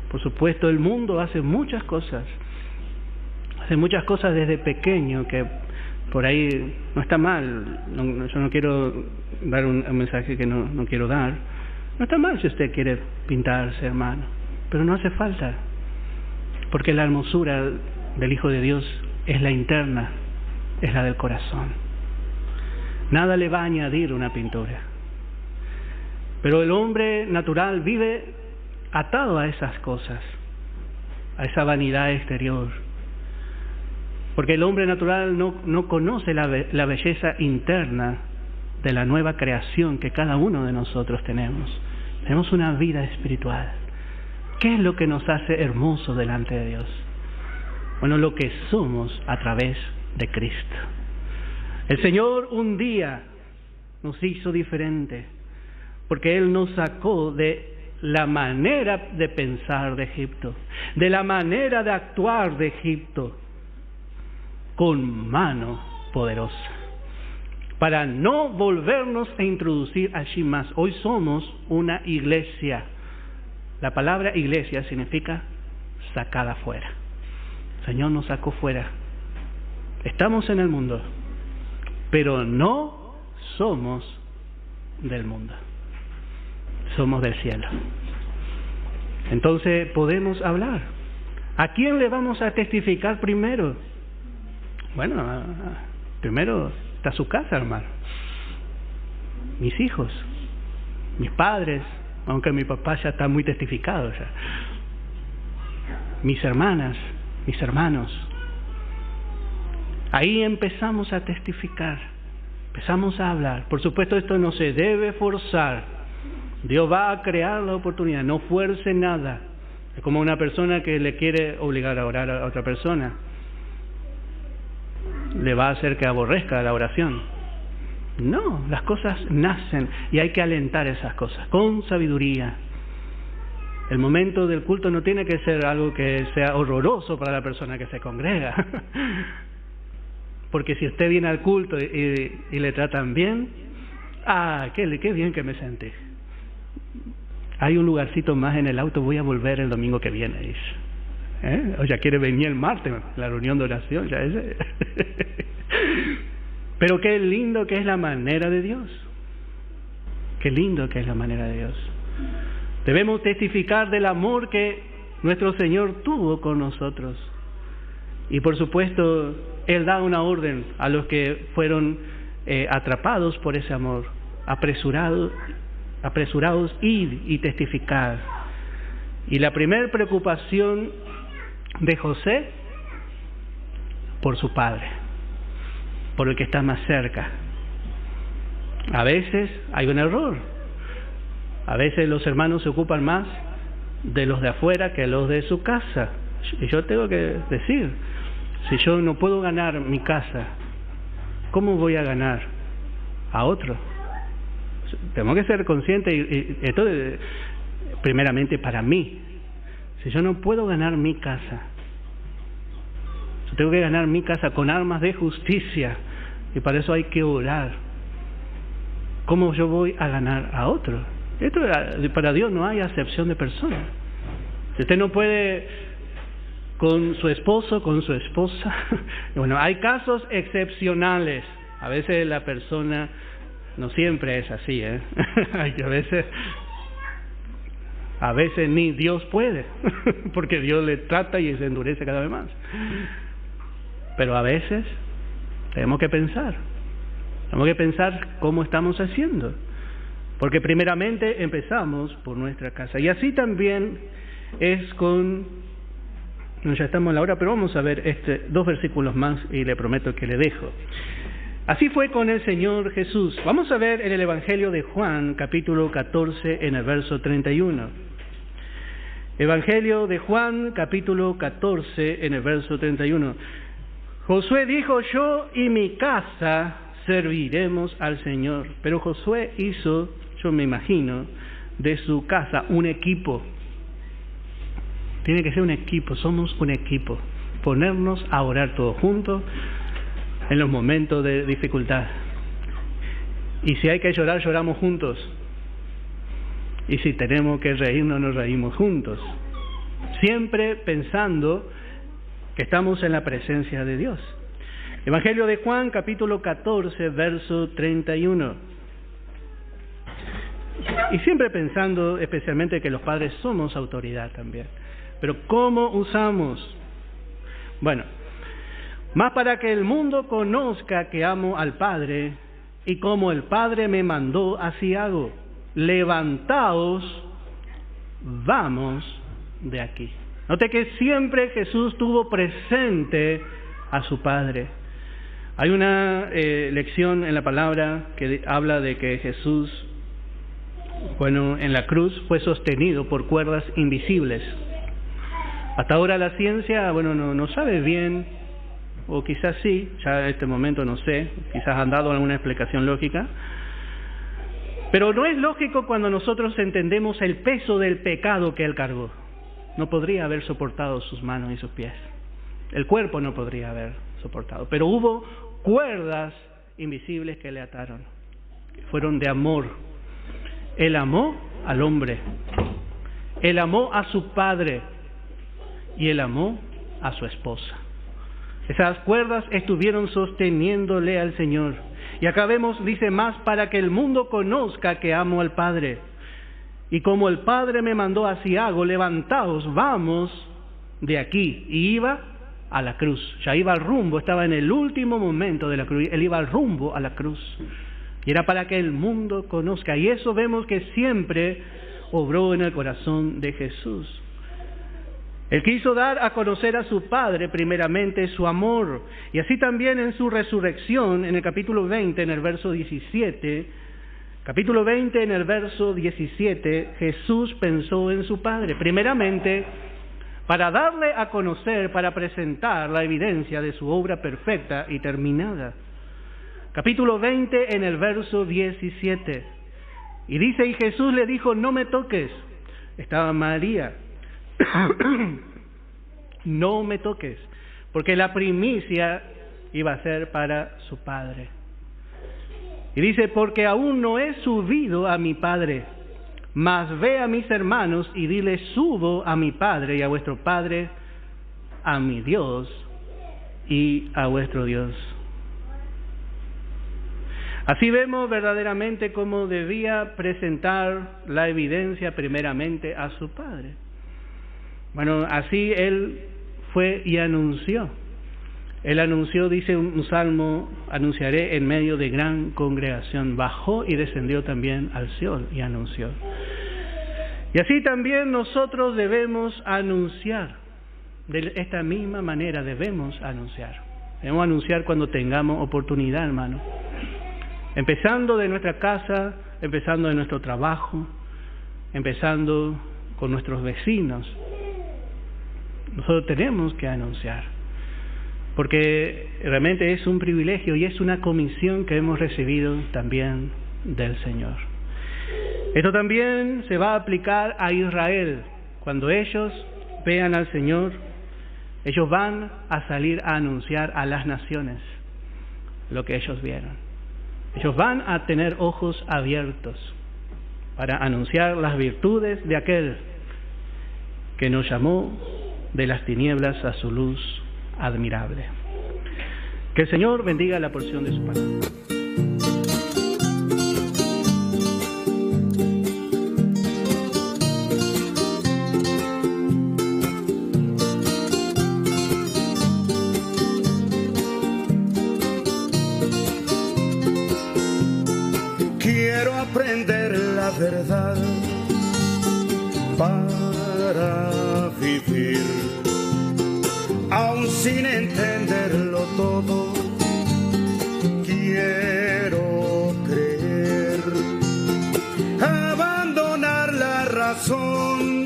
Por supuesto, el mundo hace muchas cosas. Hace muchas cosas desde pequeño que por ahí no está mal. Yo no quiero dar un mensaje que no quiero dar. No está mal si usted quiere pintarse, hermano, pero no hace falta. Porque la hermosura del Hijo de Dios es la interna, es la del corazón. Nada le va a añadir una pintura. Pero el hombre natural vive atado a esas cosas, a esa vanidad exterior. Porque el hombre natural no conoce la belleza interna de la nueva creación que cada uno de nosotros tenemos. Tenemos una vida espiritual. ¿Qué es lo que nos hace hermosos delante de Dios? Bueno, lo que somos a través de Cristo. El Señor un día nos hizo diferente, porque Él nos sacó de la manera de pensar de Egipto, de la manera de actuar de Egipto, con mano poderosa, para no volvernos a introducir allí más. Hoy somos una iglesia. La palabra iglesia significa sacada fuera. El Señor nos sacó fuera. Estamos en el mundo, pero no somos del mundo. Somos del cielo. Entonces podemos hablar. ¿A quién le vamos a testificar primero? Bueno, primero está su casa, hermano. Mis hijos, mis padres, aunque mi papá ya está muy testificado ya. Mis hermanas, mis hermanos. Ahí empezamos a testificar, empezamos a hablar. Por supuesto, esto no se debe forzar. Dios va a crear la oportunidad, no fuerce nada. Es como una persona que le quiere obligar a orar a otra persona. Le va a hacer que aborrezca la oración. No, las cosas nacen y hay que alentar esas cosas con sabiduría. El momento del culto no tiene que ser algo que sea horroroso para la persona que se congrega. Porque si usted viene al culto y le tratan bien, qué bien que me sentí. Hay un lugarcito más en el auto, voy a volver el domingo que viene, dice. O ya quiere venir el martes, la reunión de oración, ya ese. Pero qué lindo que es la manera de Dios. Qué lindo que es la manera de Dios. Debemos testificar del amor que nuestro Señor tuvo con nosotros. Y por supuesto, Él da una orden a los que fueron atrapados por ese amor, apresurados, ir y testificar. Y la primera preocupación de José, por su padre, por el que está más cerca. A veces hay un error. A veces los hermanos se ocupan más de los de afuera que los de su casa. Y yo tengo que decir, si yo no puedo ganar mi casa, ¿cómo voy a ganar a otro? Tengo que ser consciente, y esto primeramente para mí. Si yo no puedo ganar mi casa, yo tengo que ganar mi casa con armas de justicia, y para eso hay que orar. ¿Cómo yo voy a ganar a otro? Esto para Dios no hay acepción de persona. Si usted no puede con su esposo, con su esposa, bueno, hay casos excepcionales. A veces la persona no siempre es así, a veces ni Dios puede, porque Dios le trata y se endurece cada vez más. Pero a veces tenemos que pensar cómo estamos haciendo, porque primeramente empezamos por nuestra casa. Y así también es ya estamos en la hora, pero vamos a ver 2 versículos más y le prometo que le dejo. Así fue con el Señor Jesús. Vamos a ver en el Evangelio de Juan, capítulo 14, en el verso 31. Evangelio de Juan, capítulo 14, en el verso 31. Josué dijo: yo y mi casa serviremos al Señor. Pero Josué hizo, yo me imagino, de su casa un equipo. Tiene que ser un equipo, somos un equipo. Ponernos a orar todos juntos en los momentos de dificultad. Y si hay que llorar, lloramos juntos. Y si tenemos que reírnos, nos reímos juntos. Siempre pensando que estamos en la presencia de Dios. Evangelio de Juan, capítulo 14, verso 31. Y siempre pensando especialmente que los padres somos autoridad también. Pero ¿cómo usamos? Bueno, más para que el mundo conozca que amo al Padre, y como el Padre me mandó, así hago. levantaos, vamos de aquí. Note que siempre Jesús tuvo presente a su Padre. Hay una lección en la palabra que habla de que Jesús, en la cruz fue sostenido por cuerdas invisibles. Hasta ahora la ciencia, no sabe bien, o quizás sí, ya en este momento no sé, quizás han dado alguna explicación lógica, pero no es lógico cuando nosotros entendemos el peso del pecado que Él cargó. No podría haber soportado sus manos y sus pies. El cuerpo no podría haber soportado, pero hubo cuerdas invisibles que le ataron, que fueron de amor. Él amó al hombre, Él amó a su Padre y Él amó a su esposa. Esas cuerdas estuvieron sosteniéndole al Señor. Y acá vemos, dice más, para que el mundo conozca que amo al Padre. Y como el Padre me mandó, así hago, levantaos, vamos de aquí. Y iba a la cruz, ya iba al rumbo, estaba en el último momento de la cruz, Él iba al rumbo a la cruz. Y era para que el mundo conozca. Y eso vemos que siempre obró en el corazón de Jesús. Él quiso dar a conocer a su Padre primeramente su amor, y así también en su resurrección, en el capítulo 20, en el verso 17, capítulo 20, en el verso 17, Jesús pensó en su Padre, primeramente para darle a conocer, para presentar la evidencia de su obra perfecta y terminada. Capítulo 20, en el verso 17, y dice, y Jesús le dijo, no me toques. Estaba María. No me toques, porque la primicia iba a ser para su Padre. Y dice, porque aún no he subido a mi Padre, mas ve a mis hermanos y dile, subo a mi Padre y a vuestro Padre, a mi Dios y a vuestro Dios. Así vemos verdaderamente cómo debía presentar la evidencia primeramente a su Padre. Así Él fue y anunció. Él anunció, dice un salmo, anunciaré en medio de gran congregación. Bajó y descendió también al Seol y anunció. Y así también nosotros debemos anunciar. De esta misma manera debemos anunciar. Debemos anunciar cuando tengamos oportunidad, hermano. Empezando de nuestra casa, empezando de nuestro trabajo, empezando con nuestros vecinos. Nosotros tenemos que anunciar, porque realmente es un privilegio y es una comisión que hemos recibido también del Señor. Esto también se va a aplicar a Israel. Cuando ellos vean al Señor, ellos van a salir a anunciar a las naciones lo que ellos vieron. Ellos van a tener ojos abiertos para anunciar las virtudes de aquel que nos llamó de las tinieblas a su luz admirable. Que el Señor bendiga la porción de su palabra. Quiero aprender la verdad para vivir, aun sin entenderlo todo. Quiero creer, abandonar la razón,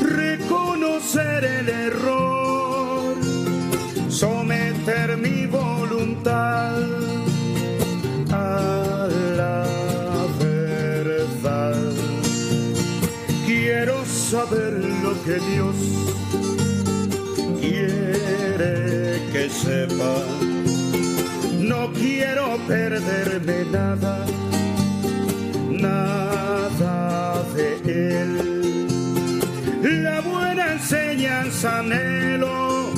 reconocer el error, someter mi voluntad a la verdad. Quiero saber lo que Dios quiere que sepa. No quiero perderme nada, nada de Él. La buena enseñanza anhelo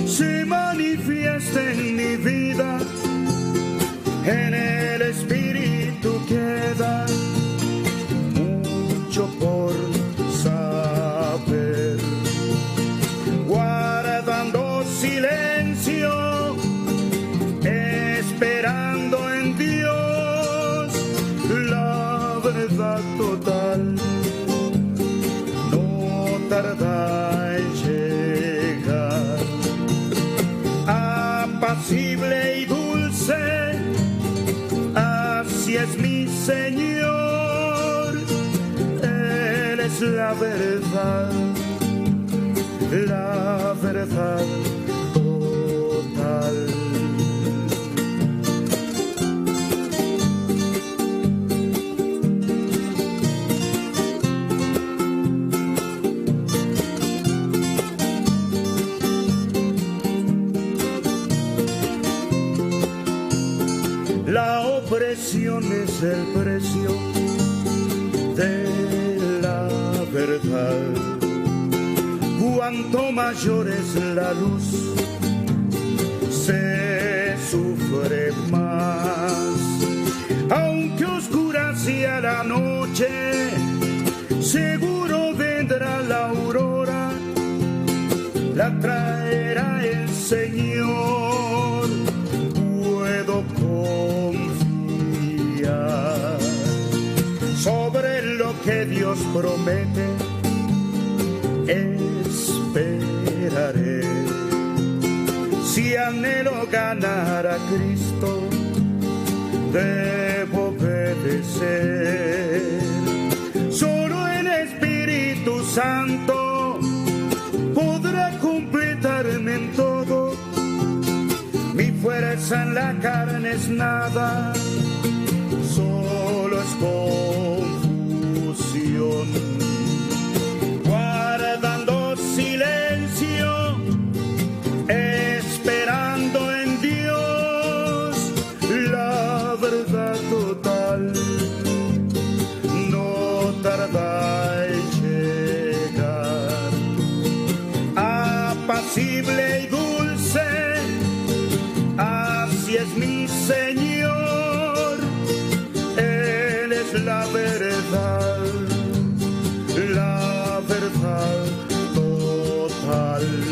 se manifiesta en mi vida. En el Espíritu queda mucho por saber. Guardando silencio, esperando en Dios la tarda en llegar. Apacible y dulce, así es mi Señor. Él es la verdad total. La opresión es el precio de la verdad. Cuanto mayor es la luz, se sufre más. Aunque oscura sea la noche, seguro vendrá la aurora, la traerá el Señor. Puedo confiar sobre lo que Dios promete. Esperaré. Si anhelo ganar a Cristo, debo obedecer. Solo el Espíritu Santo podrá completarme en todo. Mi fuerza en la carne es nada, solo es confusión. Guardando silencio, esperando en Dios la verdad total, no tarda en llegar. Apacible y dulce, así es mi Señor. Él es la verdad total.